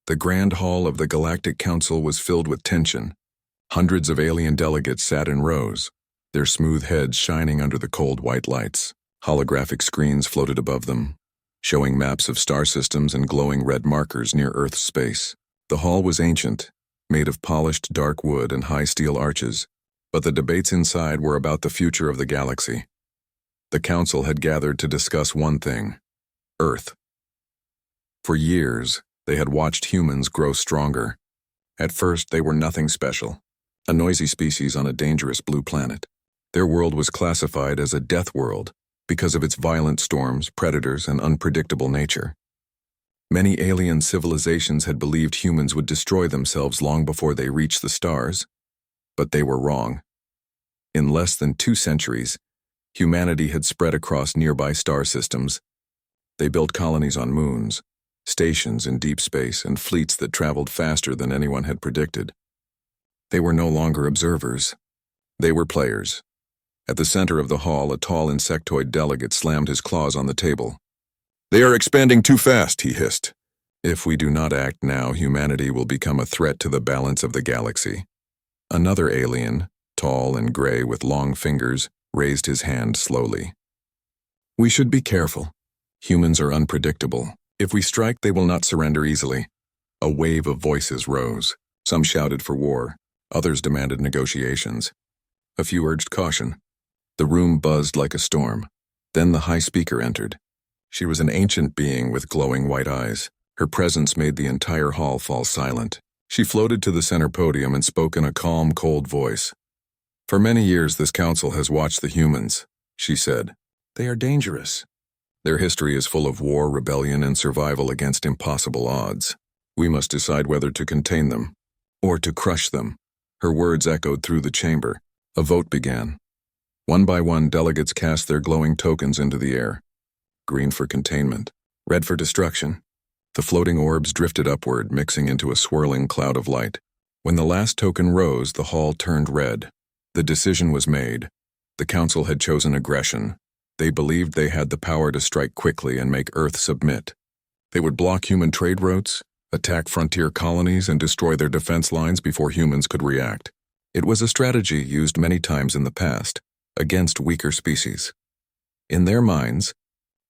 The Grand Hall of the Galactic Council was filled with tension. Hundreds of alien delegates sat in rows, their smooth heads shining under the cold white lights. Holographic screens floated above them, showing maps of star systems and glowing red markers near Earth's space. The hall was ancient, made of polished dark wood and high steel arches, but the debates inside were about the future of the galaxy. The council had gathered to discuss one thing: Earth. For years, they had watched humans grow stronger. At first, they were nothing special, a noisy species on a dangerous blue planet. Their world was classified as a death world because of its violent storms, predators, and unpredictable nature. Many alien civilizations had believed humans would destroy themselves long before they reached the stars, but they were wrong. In less than 2 centuries, humanity had spread across nearby star systems. They built colonies on moons, stations in deep space, and fleets that traveled faster than anyone had predicted. They were no longer observers. They were players. At the center of the hall, a tall insectoid delegate slammed his claws on the table. "They are expanding too fast," he hissed. "If we do not act now, humanity will become a threat to the balance of the galaxy." Another alien, tall and gray with long fingers, raised his hand slowly. "We should be careful. Humans are unpredictable. If we strike, they will not surrender easily." A wave of voices rose. Some shouted for war. Others demanded negotiations. A few urged caution. The room buzzed like a storm. Then the high speaker entered. She was an ancient being with glowing white eyes. Her presence made the entire hall fall silent. She floated to the center podium and spoke in a calm, cold voice. "For many years this council has watched the humans," she said. "They are dangerous. Their history is full of war, rebellion, and survival against impossible odds. We must decide whether to contain them or to crush them." Her words echoed through the chamber. A vote began. One by one, delegates cast their glowing tokens into the air. Green for containment, red for destruction. The floating orbs drifted upward, mixing into a swirling cloud of light. When the last token rose, the hall turned red. The decision was made. The council had chosen aggression. They believed they had the power to strike quickly and make Earth submit. They would block human trade routes, attack frontier colonies, and destroy their defense lines before humans could react. It was a strategy used many times in the past, against weaker species. In their minds,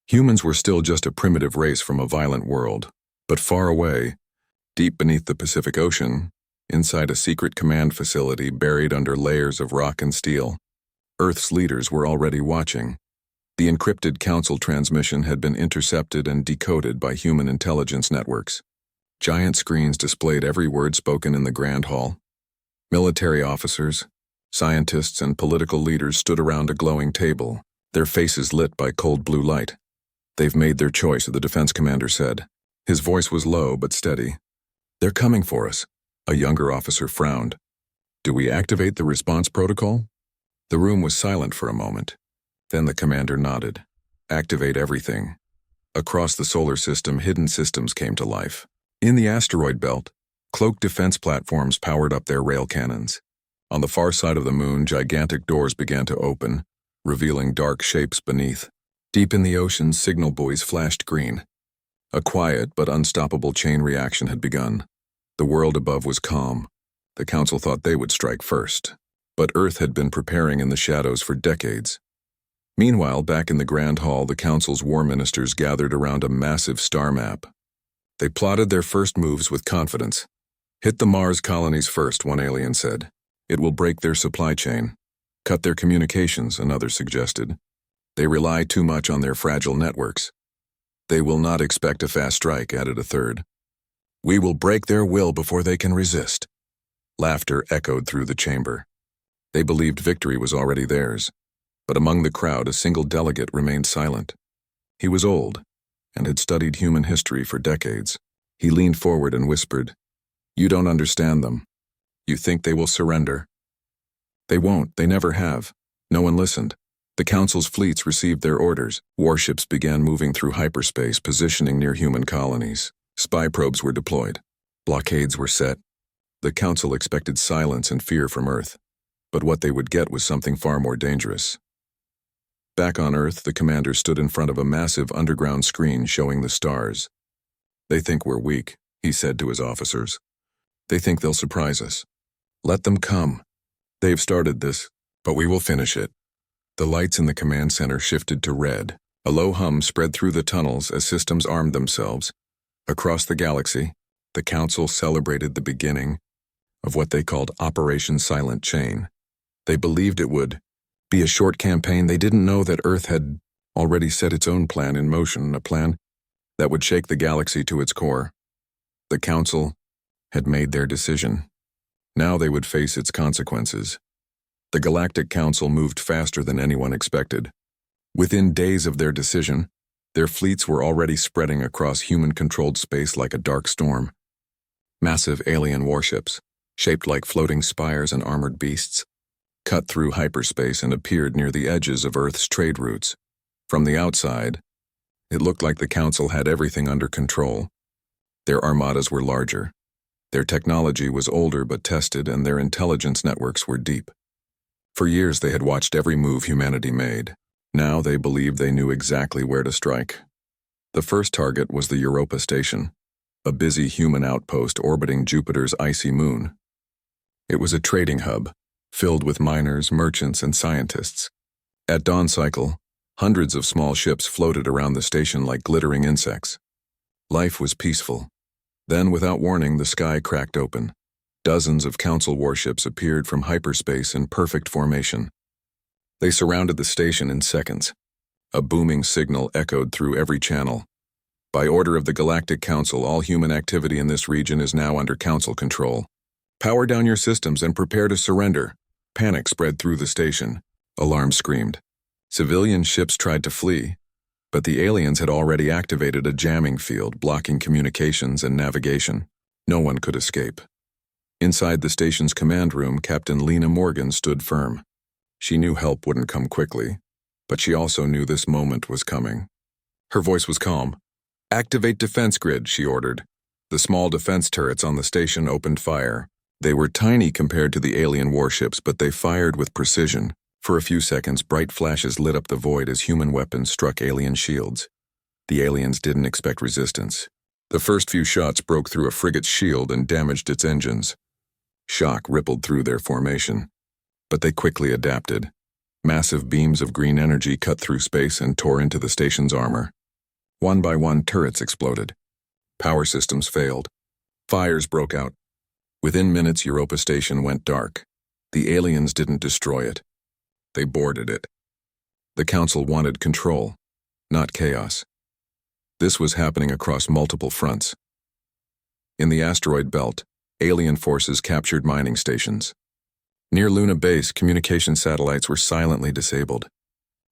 humans were still just a primitive race from a violent world, but far away, deep beneath the Pacific Ocean, inside a secret command facility buried under layers of rock and steel, Earth's leaders were already watching. The encrypted council transmission had been intercepted and decoded by human intelligence networks. Giant screens displayed every word spoken in the Grand Hall. Military officers, scientists, and political leaders stood around a glowing table, their faces lit by cold blue light. "They've made their choice," the defense commander said. His voice was low but steady. "They're coming for us." A younger officer frowned. "Do we activate the response protocol?" The room was silent for a moment. Then the commander nodded. "Activate everything." Across the solar system, hidden systems came to life. In the asteroid belt, cloaked defense platforms powered up their rail cannons. On the far side of the moon, gigantic doors began to open, revealing dark shapes beneath. Deep in the ocean, signal buoys flashed green. A quiet but unstoppable chain reaction had begun. The world above was calm. The council thought they would strike first, but Earth had been preparing in the shadows for decades. Meanwhile, back in the Grand Hall, the council's war ministers gathered around a massive star map. They plotted their first moves with confidence. "Hit the Mars colonies first," one alien said. "It will break their supply chain. Cut their communications," another suggested. "They rely too much on their fragile networks." "They will not expect a fast strike," added a third. "We will break their will before they can resist." Laughter echoed through the chamber. They believed victory was already theirs, but among the crowd, a single delegate remained silent. He was old and had studied human history for decades. He leaned forward and whispered, "You don't understand them. You think they will surrender. They won't. They never have." No one listened. The council's fleets received their orders. Warships began moving through hyperspace, positioning near human colonies. Spy probes were deployed. Blockades were set. The council expected silence and fear from Earth, but what they would get was something far more dangerous. Back on Earth, the commander stood in front of a massive underground screen showing the stars. "They think we're weak," he said to his officers. They think they'll surprise us. Let them come. They've started this, but we will finish it. The lights in the command center shifted to red. A low hum spread through the tunnels as systems armed themselves. Across the galaxy, the Council celebrated the beginning of what they called Operation Silent Chain. They believed it would be a short campaign. They didn't know that Earth had already set its own plan in motion, a plan that would shake the galaxy to its core. The Council had made their decision. Now they would face its consequences. The Galactic Council moved faster than anyone expected. Within days of their decision, their fleets were already spreading across human-controlled space like a dark storm. Massive alien warships, shaped like floating spires and armored beasts, cut through hyperspace and appeared near the edges of Earth's trade routes. From the outside, it looked like the Council had everything under control. Their armadas were larger. Their technology was older but tested, and their intelligence networks were deep. For years they had watched every move humanity made. Now they believed they knew exactly where to strike. The first target was the Europa station, a busy human outpost orbiting Jupiter's icy moon. It was a trading hub, filled with miners, merchants, and scientists. At dawn cycle, hundreds of small ships floated around the station like glittering insects. Life was peaceful. Then, without warning, the sky cracked open. Dozens of Council warships appeared from hyperspace in perfect formation. They surrounded the station in seconds. A booming signal echoed through every channel. By order of the Galactic Council, all human activity in this region is now under Council control. Power down your systems and prepare to surrender. Panic spread through the station. Alarms screamed. Civilian ships tried to flee, but the aliens had already activated a jamming field blocking communications and navigation. No one could escape. Inside the station's command room, Captain Lena Morgan stood firm. She knew help wouldn't come quickly, but she also knew this moment was coming. Her voice was calm. "Activate defense grid," she ordered. The small defense turrets on the station opened fire. They were tiny compared to the alien warships, but they fired with precision. For a few seconds, bright flashes lit up the void as human weapons struck alien shields. The aliens didn't expect resistance. The first few shots broke through a frigate's shield and damaged its engines. Shock rippled through their formation. But they quickly adapted. Massive beams of green energy cut through space and tore into the station's armor. One by one, turrets exploded. Power systems failed. Fires broke out. Within minutes, Europa Station went dark. The aliens didn't destroy it. They boarded it. The Council wanted control, not chaos. This was happening across multiple fronts. In the asteroid belt, alien forces captured mining stations. Near Luna Base, communication satellites were silently disabled.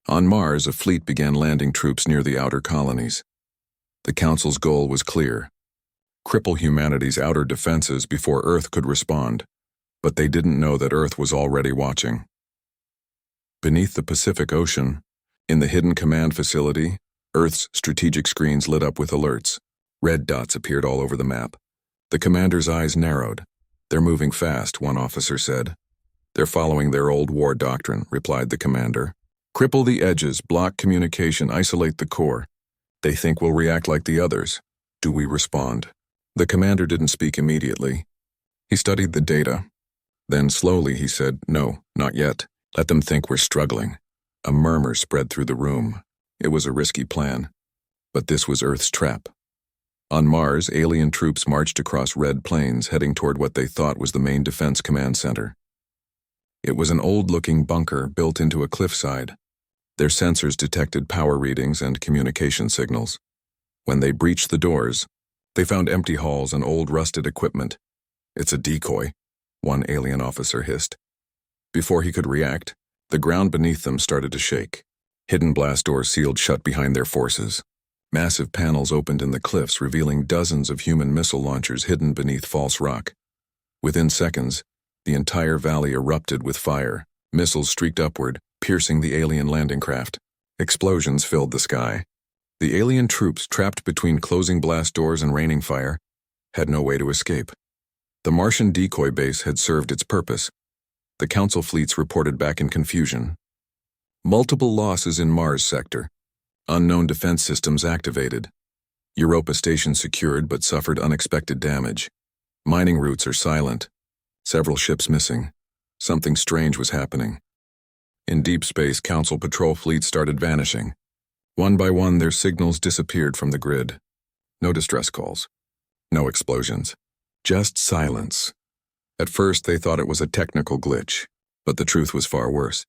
On Mars, a fleet began landing troops near the outer colonies. The Council's goal was clear: cripple humanity's outer defenses before Earth could respond. But they didn't know that Earth was already watching. Beneath the Pacific Ocean, in the hidden command facility, Earth's strategic screens lit up with alerts. Red dots appeared all over the map. The commander's eyes narrowed. "They're moving fast," one officer said. "They're following their old war doctrine," replied the commander. "Cripple the edges, block communication, isolate the core. They think we'll react like the others. Do we respond?" The commander didn't speak immediately. He studied the data. Then slowly he said, "No, not yet. Let them think we're struggling." A murmur spread through the room. It was a risky plan. But this was Earth's trap. On Mars, alien troops marched across red plains, heading toward what they thought was the main defense command center. It was an old-looking bunker built into a cliffside. Their sensors detected power readings and communication signals. When they breached the doors, they found empty halls and old rusted equipment. "It's a decoy," one alien officer hissed. Before he could react, the ground beneath them started to shake. Hidden blast doors sealed shut behind their forces. Massive panels opened in the cliffs, revealing dozens of human missile launchers hidden beneath false rock. Within seconds, the entire valley erupted with fire. Missiles streaked upward, piercing the alien landing craft. Explosions filled the sky. The alien troops, trapped between closing blast doors and raining fire, had no way to escape. The Martian decoy base had served its purpose. The Council fleets reported back in confusion. Multiple losses in Mars sector. Unknown defense systems activated. Europa station secured but suffered unexpected damage. Mining routes are silent. Several ships missing. Something strange was happening. In deep space, Council patrol fleets started vanishing. One by one, their signals disappeared from the grid. No distress calls. No explosions. Just silence. At first, they thought it was a technical glitch, but the truth was far worse.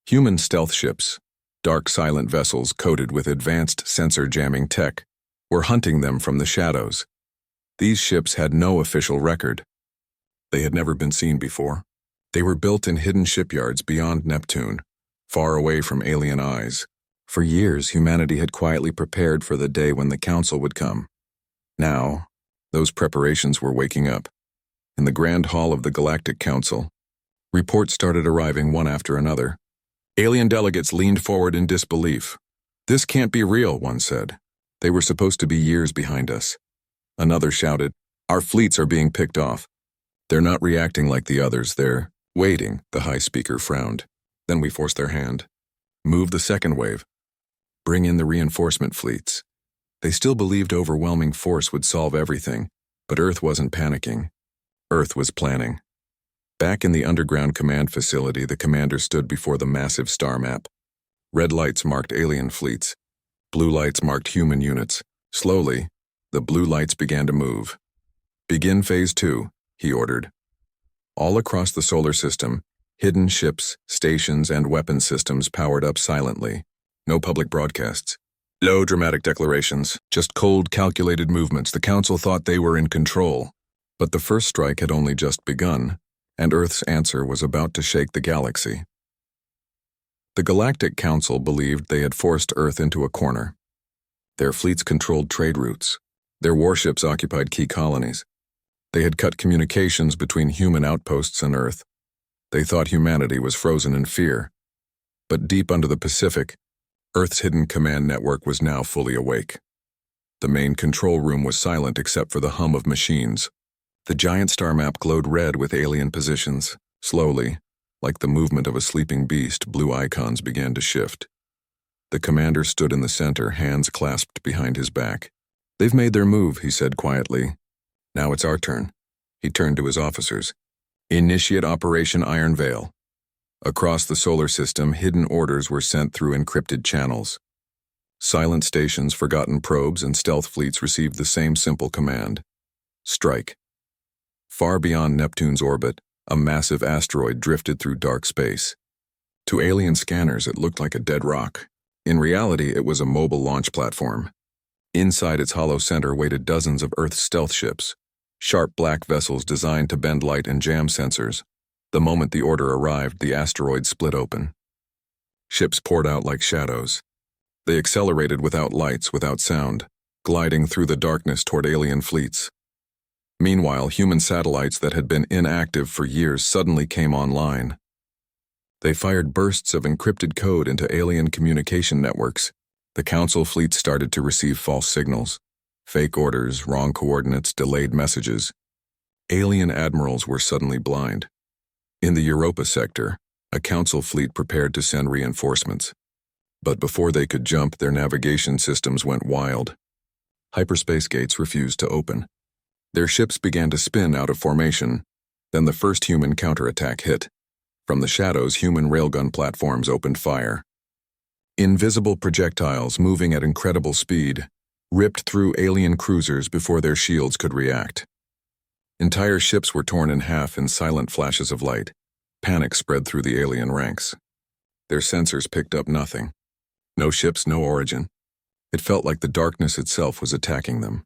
Human stealth ships, dark silent vessels coated with advanced sensor jamming tech, were hunting them from the shadows. These ships had no official record. They had never been seen before. They were built in hidden shipyards beyond Neptune, far away from alien eyes. For years, humanity had quietly prepared for the day when the Council would come. Now, those preparations were waking up. In the Grand Hall of the Galactic Council, reports started arriving one after another. Alien delegates leaned forward in disbelief. "This can't be real," one said. "They were supposed to be years behind us." Another shouted, "Our fleets are being picked off." "They're not reacting like the others, they're waiting," the high speaker frowned. "Then we forced their hand. Move the second wave. Bring in the reinforcement fleets." They still believed overwhelming force would solve everything, but Earth wasn't panicking. Earth was planning. Back in the underground command facility, the commander stood before the massive star map. Red lights marked alien fleets. Blue lights marked human units. Slowly, the blue lights began to move. "Begin Phase 2, he ordered. All across the solar system, hidden ships, stations, and weapon systems powered up silently. No public broadcasts. No dramatic declarations, just cold, calculated movements. The Council thought they were in control. But the first strike had only just begun, and Earth's answer was about to shake the galaxy. The Galactic Council believed they had forced Earth into a corner. Their fleets controlled trade routes. Their warships occupied key colonies. They had cut communications between human outposts and Earth. They thought humanity was frozen in fear. But deep under the Pacific, Earth's hidden command network was now fully awake. The main control room was silent except for the hum of machines. The giant star map glowed red with alien positions. Slowly, like the movement of a sleeping beast, blue icons began to shift. The commander stood in the center, hands clasped behind his back. "They've made their move," he said quietly. "Now it's our turn." He turned to his officers. "Initiate Operation Iron Veil." Across the solar system, hidden orders were sent through encrypted channels. Silent stations, forgotten probes, and stealth fleets received the same simple command: strike. Far beyond Neptune's orbit, a massive asteroid drifted through dark space. To alien scanners, it looked like a dead rock. In reality, it was a mobile launch platform. Inside its hollow center waited dozens of Earth's stealth ships, sharp black vessels designed to bend light and jam sensors. The moment the order arrived, the asteroid split open. Ships poured out like shadows. They accelerated without lights, without sound, gliding through the darkness toward alien fleets. Meanwhile, human satellites that had been inactive for years suddenly came online. They fired bursts of encrypted code into alien communication networks. The Council fleet started to receive false signals. Fake orders, wrong coordinates, delayed messages. Alien admirals were suddenly blind. In the Europa sector, a Council fleet prepared to send reinforcements. But before they could jump, their navigation systems went wild. Hyperspace gates refused to open. Their ships began to spin out of formation. Then the first human counterattack hit. From the shadows, human railgun platforms opened fire. Invisible projectiles, moving at incredible speed, ripped through alien cruisers before their shields could react. Entire ships were torn in half in silent flashes of light. Panic spread through the alien ranks. Their sensors picked up nothing. No ships, no origin. It felt like the darkness itself was attacking them.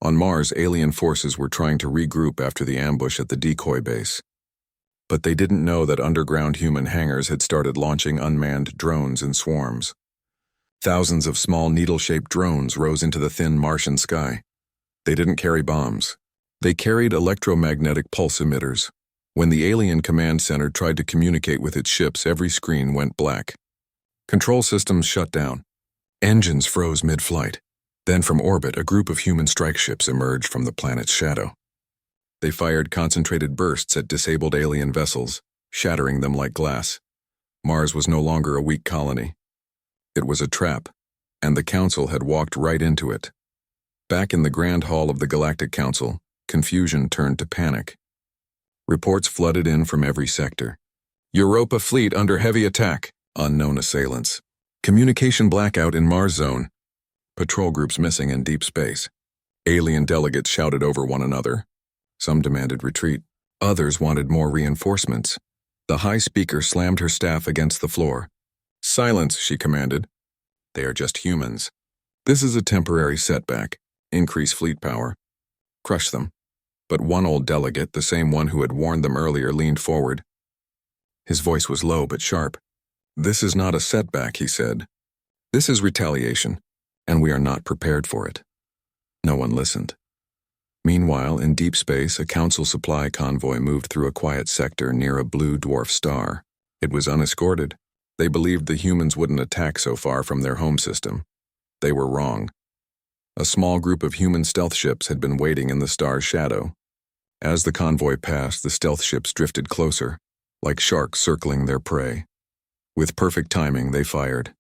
On Mars, alien forces were trying to regroup after the ambush at the decoy base. But they didn't know that underground human hangars had started launching unmanned drones in swarms. Thousands of small needle-shaped drones rose into the thin Martian sky. They didn't carry bombs. They carried electromagnetic pulse emitters. When the alien command center tried to communicate with its ships, every screen went black. Control systems shut down. Engines froze mid-flight. Then from orbit, a group of human strike ships emerged from the planet's shadow. They fired concentrated bursts at disabled alien vessels, shattering them like glass. Mars was no longer a weak colony. It was a trap, and the Council had walked right into it. Back in the Grand Hall of the Galactic Council, confusion turned to panic. Reports flooded in from every sector. Europa fleet under heavy attack. Unknown assailants. Communication blackout in Mars zone. Patrol groups missing in deep space. Alien delegates shouted over one another. Some demanded retreat. Others wanted more reinforcements. The high speaker slammed her staff against the floor. "Silence," she commanded. "They are just humans. This is a temporary setback. Increase fleet power. Crush them." But one old delegate, the same one who had warned them earlier, leaned forward. His voice was low but sharp. "This is not a setback," he said. "This is retaliation, and we are not prepared for it." No one listened. Meanwhile, in deep space, a council supply convoy moved through a quiet sector near a blue dwarf star. It was unescorted. They believed the humans wouldn't attack so far from their home system. They were wrong. A small group of human stealth ships had been waiting in the star's shadow. As the convoy passed, the stealth ships drifted closer, like sharks circling their prey. With perfect timing, they fired.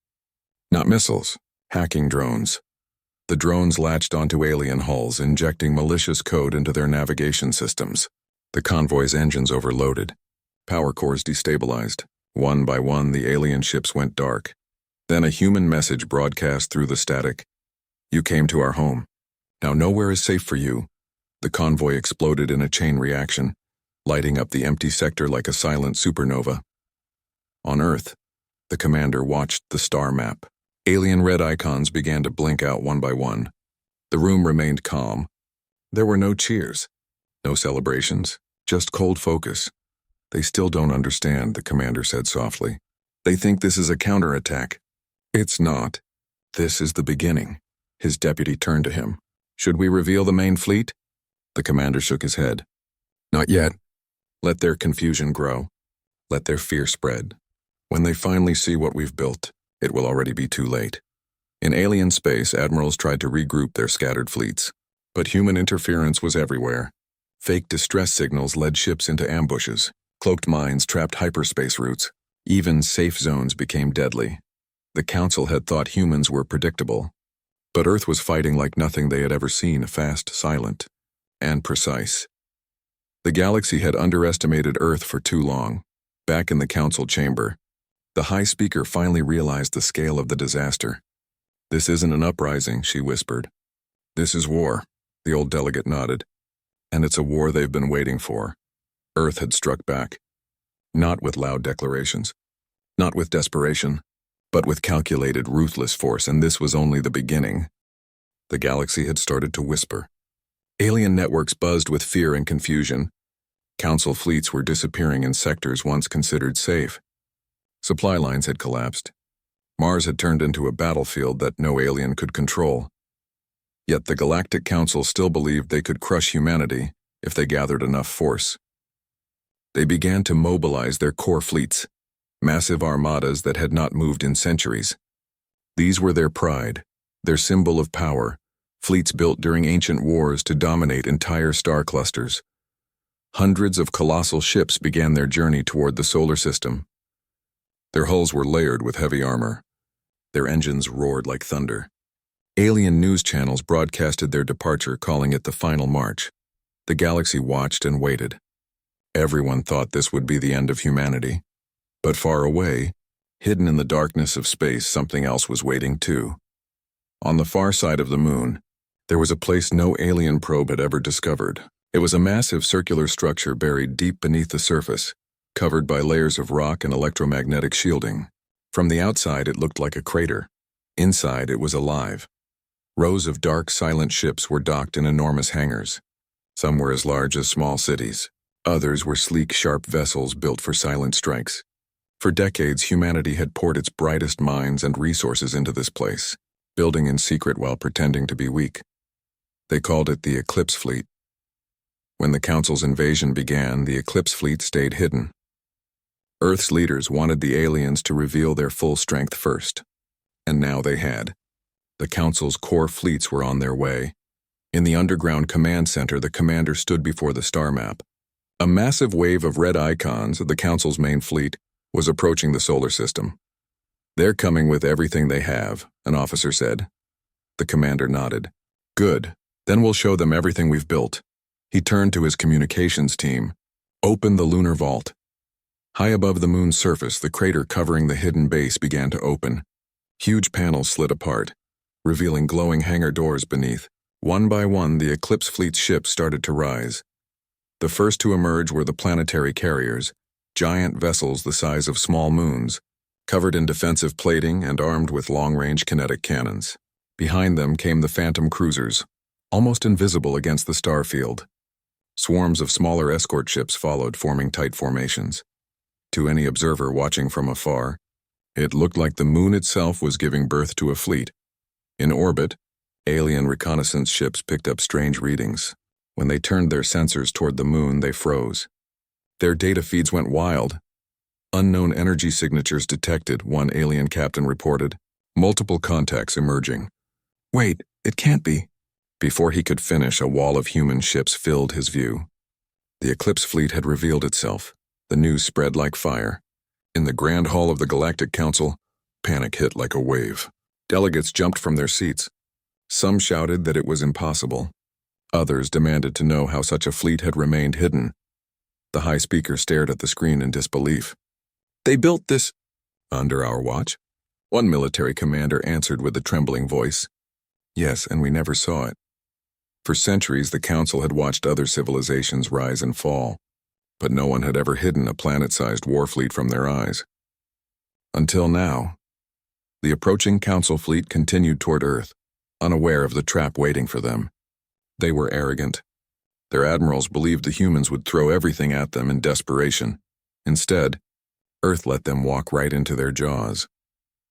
Not missiles, hacking drones. The drones latched onto alien hulls, injecting malicious code into their navigation systems. The convoy's engines overloaded. Power cores destabilized. One by one, the alien ships went dark. Then a human message broadcast through the static. "You came to our home. Now nowhere is safe for you." The convoy exploded in a chain reaction, lighting up the empty sector like a silent supernova. On Earth, the commander watched the star map. Alien red icons began to blink out one by one. The room remained calm. There were no cheers, no celebrations, just cold focus. "They still don't understand," the commander said softly. "They think this is a counterattack. It's not. This is the beginning." His deputy turned to him. "Should we reveal the main fleet?" The commander shook his head. "Not yet. Let their confusion grow. Let their fear spread. When they finally see what we've built, it will already be too late." In alien space, admirals tried to regroup their scattered fleets. But human interference was everywhere. Fake distress signals led ships into ambushes. Cloaked mines trapped hyperspace routes. Even safe zones became deadly. The Council had thought humans were predictable. But Earth was fighting like nothing they had ever seen, fast, silent, and precise. The galaxy had underestimated Earth for too long. Back in the Council chamber, the high speaker finally realized the scale of the disaster. "This isn't an uprising," she whispered. "This is war," the old delegate nodded. "And it's a war they've been waiting for." Earth had struck back. Not with loud declarations, not with desperation, but with calculated, ruthless force, and this was only the beginning. The galaxy had started to whisper. Alien networks buzzed with fear and confusion. Council fleets were disappearing in sectors once considered safe. Supply lines had collapsed. Mars had turned into a battlefield that no alien could control. Yet the Galactic Council still believed they could crush humanity if they gathered enough force. They began to mobilize their core fleets, massive armadas that had not moved in centuries. These were their pride, their symbol of power, fleets built during ancient wars to dominate entire star clusters. Hundreds of colossal ships began their journey toward the solar system. Their hulls were layered with heavy armor. Their engines roared like thunder. Alien news channels broadcasted their departure, calling it the final march. The galaxy watched and waited. Everyone thought this would be the end of humanity. But far away, hidden in the darkness of space, something else was waiting too. On the far side of the moon, there was a place no alien probe had ever discovered. It was a massive circular structure buried deep beneath the surface, covered by layers of rock and electromagnetic shielding. From the outside, it looked like a crater. Inside, it was alive. Rows of dark, silent ships were docked in enormous hangars. Some were as large as small cities. Others were sleek, sharp vessels built for silent strikes. For decades, humanity had poured its brightest minds and resources into this place, building in secret while pretending to be weak. They called it the Eclipse Fleet. When the Council's invasion began, the Eclipse Fleet stayed hidden. Earth's leaders wanted the aliens to reveal their full strength first. And now they had. The Council's core fleets were on their way. In the underground command center, the commander stood before the star map. A massive wave of red icons of the Council's main fleet was approaching the solar system. "They're coming with everything they have," an officer said. The commander nodded. "Good. Then we'll show them everything we've built. He turned to his communications team. Open the lunar vault. High above the moon's surface, the crater covering the hidden base began to open. Huge panels slid apart, revealing glowing hangar doors beneath. One by one, the Eclipse fleet's ships started to rise. The first to emerge were the planetary carriers, giant vessels the size of small moons, covered in defensive plating and armed with long-range kinetic cannons. Behind them came the Phantom cruisers, almost invisible against the star field. Swarms of smaller escort ships followed, forming tight formations. To any observer watching from afar, it looked like the moon itself was giving birth to a fleet. In orbit, alien reconnaissance ships picked up strange readings. When they turned their sensors toward the moon, they froze. Their data feeds went wild. Unknown energy signatures detected, one alien captain reported. Multiple contacts emerging. Wait, it can't be. Before he could finish, a wall of human ships filled his view. The Eclipse fleet had revealed itself. The news spread like fire. In the Grand Hall of the Galactic Council, panic hit like a wave. Delegates jumped from their seats. Some shouted that it was impossible. Others demanded to know how such a fleet had remained hidden. The High Speaker stared at the screen in disbelief. They built this under our watch? One military commander answered with a trembling voice. Yes, and we never saw it. For centuries, the Council had watched other civilizations rise and fall, but no one had ever hidden a planet-sized warfleet from their eyes. Until now. The approaching Council fleet continued toward Earth, unaware of the trap waiting for them. They were arrogant. Their admirals believed the humans would throw everything at them in desperation. Instead, Earth let them walk right into their jaws.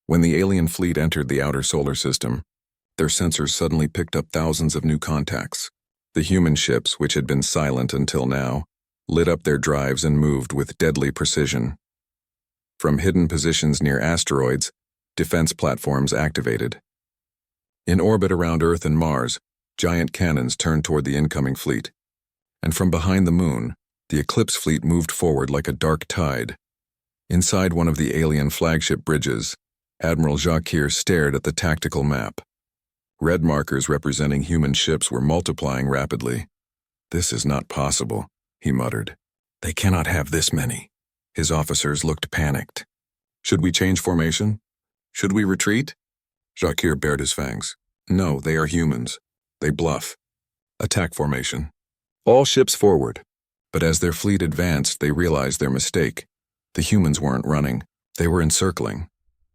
When the alien fleet entered the outer solar system, their sensors suddenly picked up thousands of new contacts. The human ships, which had been silent until now, lit up their drives and moved with deadly precision. From hidden positions near asteroids, defense platforms activated. In orbit around Earth and Mars, giant cannons turned toward the incoming fleet. And from behind the moon, the Eclipse fleet moved forward like a dark tide. Inside one of the alien flagship bridges, Admiral Jacques stared at the tactical map. Red markers representing human ships were multiplying rapidly. This is not possible, he muttered. They cannot have this many. His officers looked panicked. Should we change formation? Should we retreat? Jacques bared his fangs. No, they are humans. They bluff. Attack formation. All ships forward. But as their fleet advanced, they realized their mistake. The humans weren't running. They were encircling.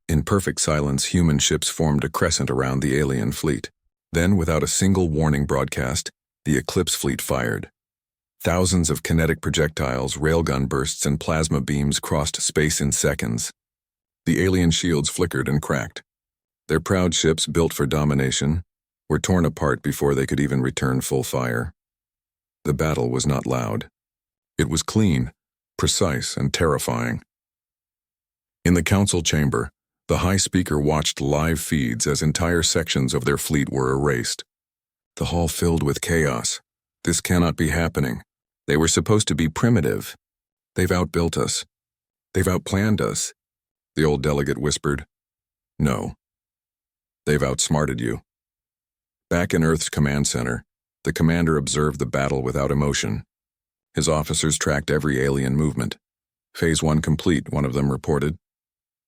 In perfect silence, human ships formed a crescent around the alien fleet. Then, without a single warning broadcast, the Eclipse fleet fired. Thousands of kinetic projectiles, railgun bursts, and plasma beams crossed space in seconds. The alien shields flickered and cracked. Their proud ships, built for domination, were torn apart before they could even return full fire. The battle was not loud. It was clean, precise, and terrifying. In the council chamber, the High Speaker watched live feeds as entire sections of their fleet were erased. The hall filled with chaos. This cannot be happening. They were supposed to be primitive. They've outbuilt us. They've outplanned us. The old delegate whispered. No. They've outsmarted you. Back in Earth's command center, the commander observed the battle without emotion. His officers tracked every alien movement. Phase 1 complete, one of them reported.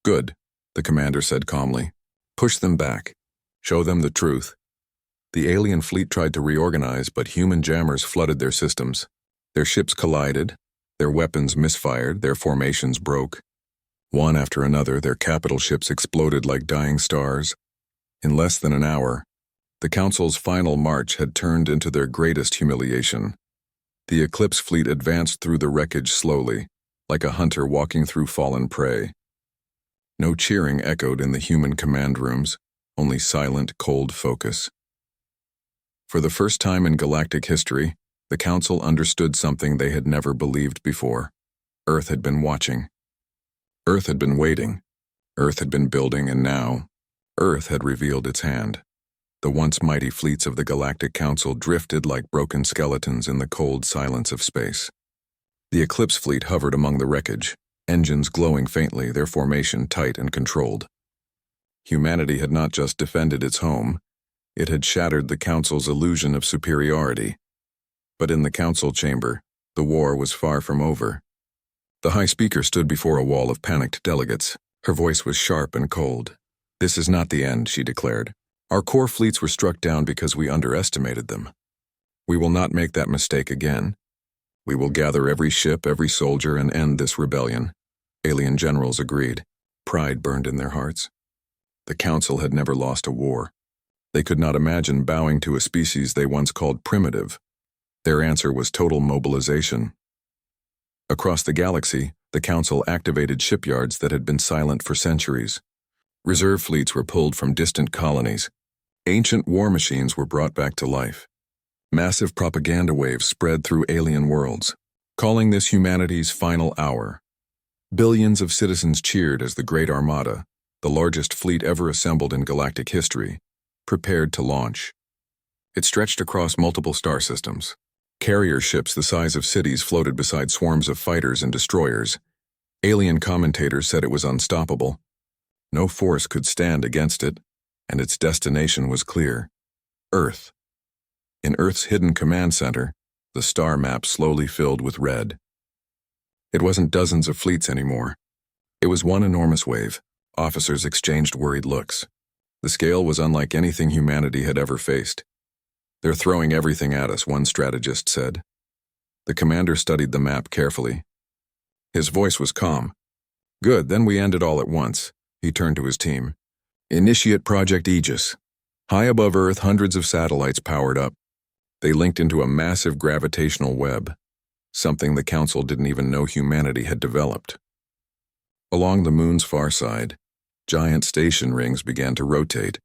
Good, the commander said calmly. Push them back. Show them the truth. The alien fleet tried to reorganize, but human jammers flooded their systems. Their ships collided, their weapons misfired, their formations broke. One after another, their capital ships exploded like dying stars. In less than an hour, the Council's final march had turned into their greatest humiliation. The Eclipse fleet advanced through the wreckage slowly, like a hunter walking through fallen prey. No cheering echoed in the human command rooms, only silent, cold focus. For the first time in galactic history, the Council understood something they had never believed before. Earth had been watching. Earth had been waiting. Earth had been building, and now, Earth had revealed its hand. The once mighty fleets of the Galactic Council drifted like broken skeletons in the cold silence of space. The Eclipse fleet hovered among the wreckage, engines glowing faintly, their formation tight and controlled. Humanity had not just defended its home, It had shattered the Council's illusion of superiority. But in the Council chamber, the war was far from over. The High Speaker stood before a wall of panicked delegates. Her voice was sharp and cold. "This is not the end," she declared. "Our core fleets were struck down because we underestimated them. We will not make that mistake again. We will gather every ship, every soldier, and end this rebellion." Alien generals agreed. Pride burned in their hearts. The Council had never lost a war. They could not imagine bowing to a species they once called primitive. Their answer was total mobilization. Across the galaxy, the Council activated shipyards that had been silent for centuries. Reserve fleets were pulled from distant colonies. Ancient war machines were brought back to life. Massive propaganda waves spread through alien worlds, calling this humanity's final hour. Billions of citizens cheered as the Great Armada, the largest fleet ever assembled in galactic history, prepared to launch. It stretched across multiple star systems. Carrier ships the size of cities floated beside swarms of fighters and destroyers. Alien commentators said it was unstoppable. No force could stand against it, and its destination was clear: Earth. In Earth's hidden command center, the star map slowly filled with red. It wasn't dozens of fleets anymore. It was one enormous wave. Officers exchanged worried looks. The scale was unlike anything humanity had ever faced. "They're throwing everything at us," one strategist said. The commander studied the map carefully. His voice was calm. "Good, then we end it all at once." He turned to his team. "Initiate Project Aegis." High above Earth, hundreds of satellites powered up. They linked into a massive gravitational web, something the Council didn't even know humanity had developed. Along the moon's far side, giant station rings began to rotate,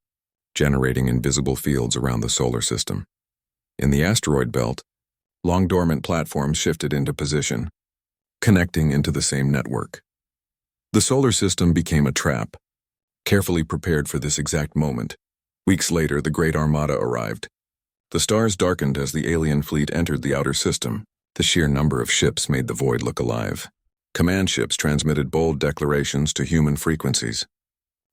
generating invisible fields around the solar system. In the asteroid belt, long dormant platforms shifted into position, connecting into the same network. The solar system became a trap, carefully prepared for this exact moment. Weeks later, the Great Armada arrived. The stars darkened as the alien fleet entered the outer system. The sheer number of ships made the void look alive. Command ships transmitted bold declarations to human frequencies.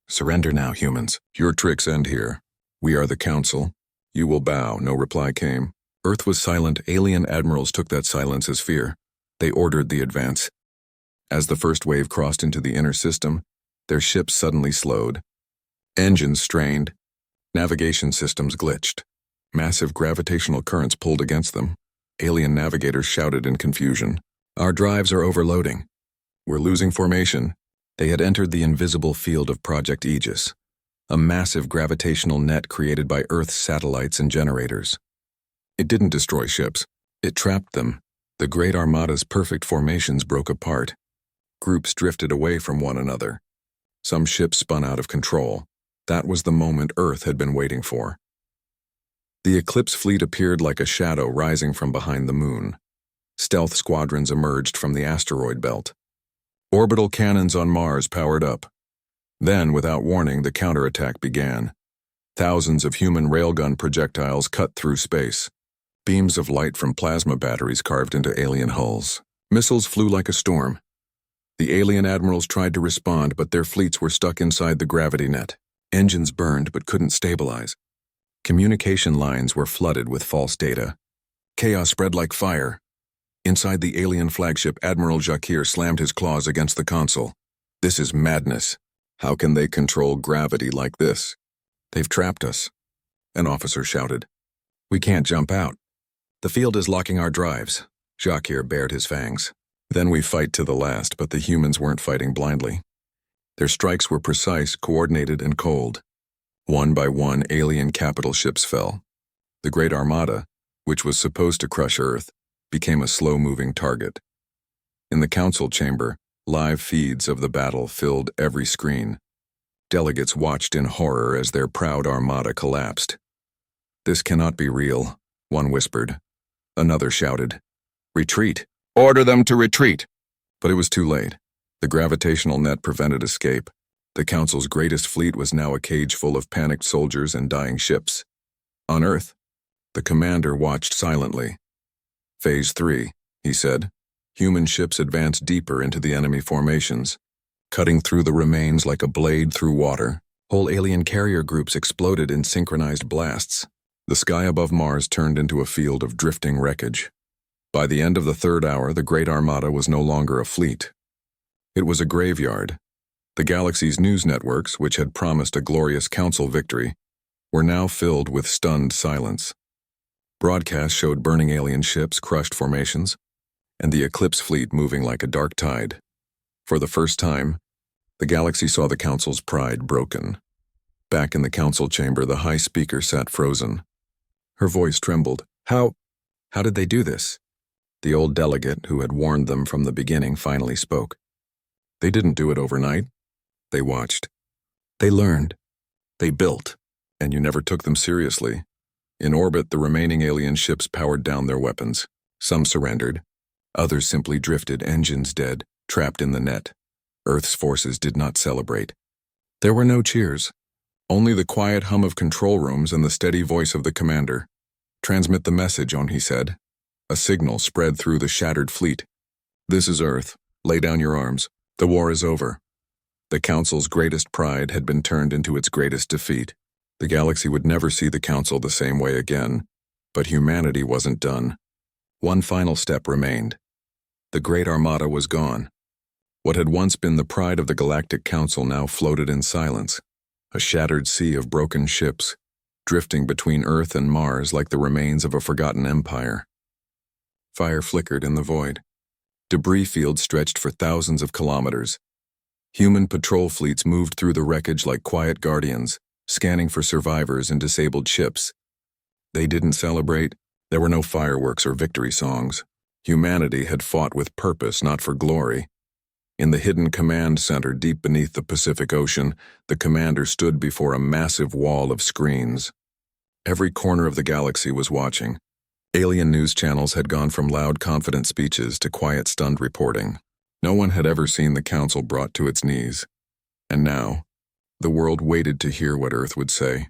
"Surrender now, humans. Your tricks end here. We are the Council. You will bow." No reply came. Earth was silent. Alien admirals took that silence as fear. They ordered the advance. As the first wave crossed into the inner system, their ships suddenly slowed. Engines strained. Navigation systems glitched. Massive gravitational currents pulled against them. Alien navigators shouted in confusion. "Our drives are overloading. We're losing formation." They had entered the invisible field of Project Aegis, a massive gravitational net created by Earth's satellites and generators. It didn't destroy ships. It trapped them. The Great Armada's perfect formations broke apart. Groups drifted away from one another. Some ships spun out of control. That was the moment Earth had been waiting for. The Eclipse fleet appeared like a shadow rising from behind the moon. Stealth squadrons emerged from the asteroid belt. Orbital cannons on Mars powered up. Then, without warning, the counterattack began. Thousands of human railgun projectiles cut through space. Beams of light from plasma batteries carved into alien hulls. Missiles flew like a storm. The alien admirals tried to respond, but their fleets were stuck inside the gravity net. Engines burned but couldn't stabilize. Communication lines were flooded with false data. Chaos spread like fire. Inside the alien flagship, Admiral Jacquir slammed his claws against the console. "This is madness. How can they control gravity like this? They've trapped us." An officer shouted. "We can't jump out. The field is locking our drives." Jacquir bared his fangs. "Then we fight to the last," but the humans weren't fighting blindly. Their strikes were precise, coordinated, and cold. One by one, alien capital ships fell. The Great Armada, which was supposed to crush Earth, became a slow-moving target. In the Council chamber, live feeds of the battle filled every screen. Delegates watched in horror as their proud armada collapsed. "This cannot be real," one whispered. Another shouted, "Retreat! Order them to retreat!" But it was too late. The gravitational net prevented escape. The Council's greatest fleet was now a cage full of panicked soldiers and dying ships. On Earth, the commander watched silently. "Phase 3, he said. Human ships advanced deeper into the enemy formations, cutting through the remains like a blade through water. Whole alien carrier groups exploded in synchronized blasts. The sky above Mars turned into a field of drifting wreckage. By the end of the third hour, the Great Armada was no longer a fleet. It was a graveyard. The galaxy's news networks, which had promised a glorious council victory, were now filled with stunned silence. Broadcasts showed burning alien ships, crushed formations, and the Eclipse fleet moving like a dark tide. For the first time, the galaxy saw the council's pride broken. Back in the council chamber, the high speaker sat frozen. Her voice trembled. How did they do this? The old delegate, who had warned them from the beginning, finally spoke. They didn't do it overnight. They watched. They learned. They built. And you never took them seriously. In orbit, the remaining alien ships powered down their weapons. Some surrendered. Others simply drifted, engines dead, trapped in the net. Earth's forces did not celebrate. There were no cheers. Only the quiet hum of control rooms and the steady voice of the commander. Transmit the message, he said. A signal spread through the shattered fleet. This is Earth. Lay down your arms. The war is over. The Council's greatest pride had been turned into its greatest defeat. The galaxy would never see the Council the same way again. But humanity wasn't done. One final step remained. The Great Armada was gone. What had once been the pride of the Galactic Council now floated in silence. A shattered sea of broken ships, drifting between Earth and Mars like the remains of a forgotten empire. Fire flickered in the void. Debris fields stretched for thousands of kilometers. Human patrol fleets moved through the wreckage like quiet guardians, scanning for survivors and disabled ships. They didn't celebrate. There were no fireworks or victory songs. Humanity had fought with purpose, not for glory. In the hidden command center deep beneath the Pacific Ocean, the commander stood before a massive wall of screens. Every corner of the galaxy was watching. Alien news channels had gone from loud, confident speeches to quiet, stunned reporting. No one had ever seen the Council brought to its knees. And now, the world waited to hear what Earth would say.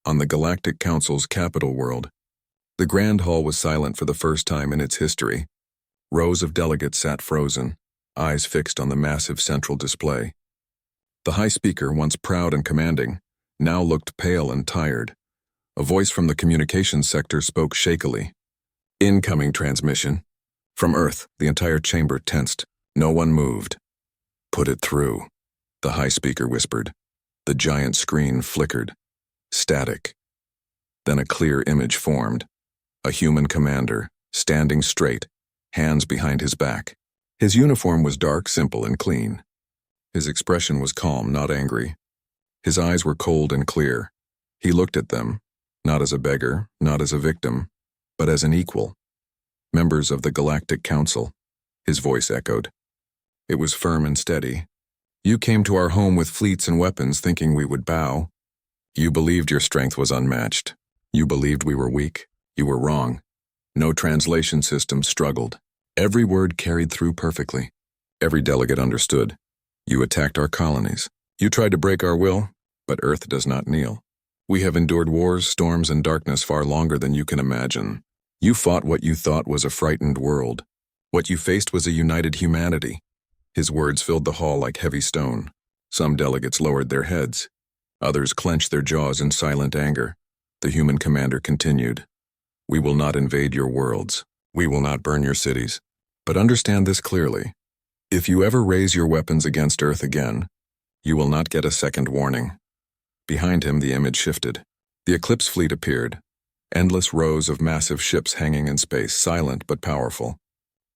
On the Galactic Council's capital world, the Grand Hall was silent for the first time in its history. Rows of delegates sat frozen, eyes fixed on the massive central display. The high speaker, once proud and commanding, now looked pale and tired. A voice from the communications sector spoke shakily. Incoming transmission. From Earth, the entire chamber tensed. No one moved. Put it through, the high speaker whispered. The giant screen flickered. Static. Then a clear image formed. A human commander, standing straight, hands behind his back. His uniform was dark, simple, and clean. His expression was calm, not angry. His eyes were cold and clear. He looked at them, not as a beggar, not as a victim, but as an equal. Members of the Galactic Council, his voice echoed. It was firm and steady. You came to our home with fleets and weapons thinking we would bow. You believed your strength was unmatched. You believed we were weak. You were wrong. No translation system struggled. Every word carried through perfectly. Every delegate understood. You attacked our colonies. You tried to break our will, but Earth does not kneel. We have endured wars, storms, and darkness far longer than you can imagine. You fought what you thought was a frightened world. What you faced was a united humanity. His words filled the hall like heavy stone. Some delegates lowered their heads. Others clenched their jaws in silent anger. The human commander continued. We will not invade your worlds. We will not burn your cities. But understand this clearly. If you ever raise your weapons against Earth again, you will not get a second warning. Behind him, the image shifted. The Eclipse fleet appeared. Endless rows of massive ships hanging in space, silent but powerful.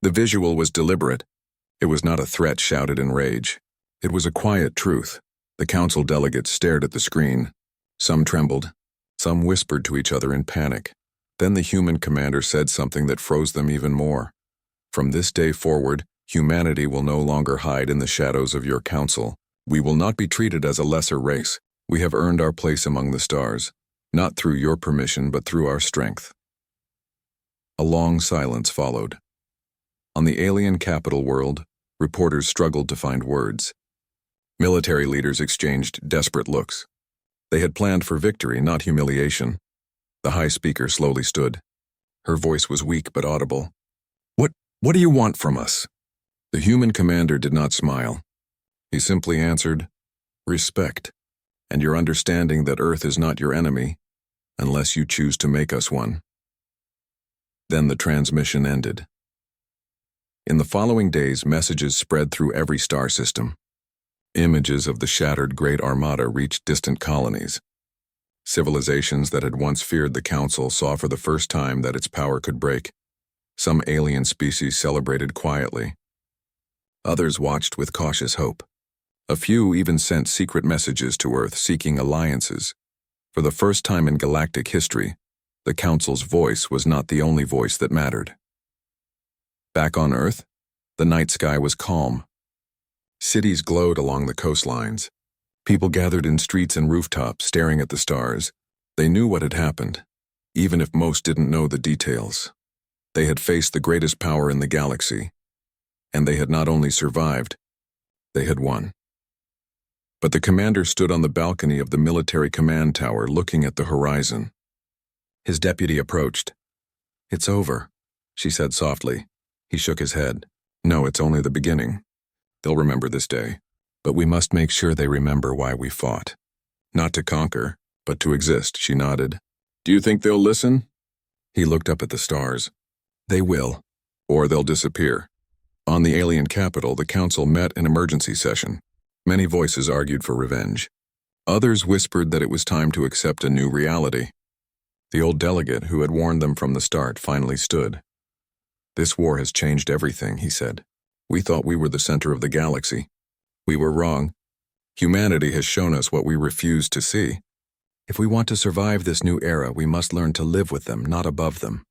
The visual was deliberate. It was not a threat shouted in rage. It was a quiet truth. The council delegates stared at the screen. Some trembled. Some whispered to each other in panic. Then the human commander said something that froze them even more. From this day forward, humanity will no longer hide in the shadows of your council. We will not be treated as a lesser race. We have earned our place among the stars, not through your permission, but through our strength. A long silence followed. On the alien capital world, reporters struggled to find words. Military leaders exchanged desperate looks. They had planned for victory, not humiliation. The high speaker slowly stood. Her voice was weak but audible. What do you want from us? The human commander did not smile. He simply answered, respect. and your understanding that Earth is not your enemy, unless you choose to make us one." Then the transmission ended. In the following days, messages spread through every star system. Images of the shattered Great Armada reached distant colonies. Civilizations that had once feared the Council saw for the first time that its power could break. Some alien species celebrated quietly. Others watched with cautious hope. A few even sent secret messages to Earth seeking alliances. For the first time in galactic history, the Council's voice was not the only voice that mattered. Back on Earth, the night sky was calm. Cities glowed along the coastlines. People gathered in streets and rooftops staring at the stars. They knew what had happened, even if most didn't know the details. They had faced the greatest power in the galaxy, and they had not only survived, they had won. But the commander stood on the balcony of the military command tower looking at the horizon. His deputy approached. "It's over," she said softly. He shook his head. "No, it's only the beginning. They'll remember this day, but we must make sure they remember why we fought. Not to conquer, but to exist," she nodded. "Do you think they'll listen?" He looked up at the stars. "They will, or they'll disappear." On the alien capital, the Council met in emergency session. Many voices argued for revenge. Others whispered that it was time to accept a new reality. The old delegate, who had warned them from the start, finally stood. "This war has changed everything," he said. "We thought we were the center of the galaxy. We were wrong. Humanity has shown us what we refused to see. If we want to survive this new era, we must learn to live with them, not above them."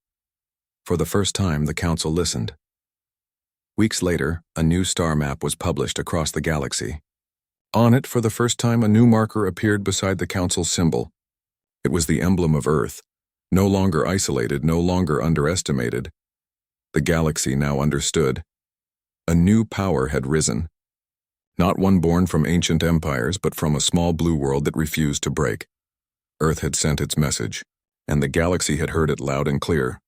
For the first time, the Council listened. Weeks later, a new star map was published across the galaxy. On it, for the first time, a new marker appeared beside the Council's symbol. It was the emblem of Earth, no longer isolated, no longer underestimated. The galaxy now understood. A new power had risen. Not one born from ancient empires, but from a small blue world that refused to break. Earth had sent its message, and the galaxy had heard it loud and clear.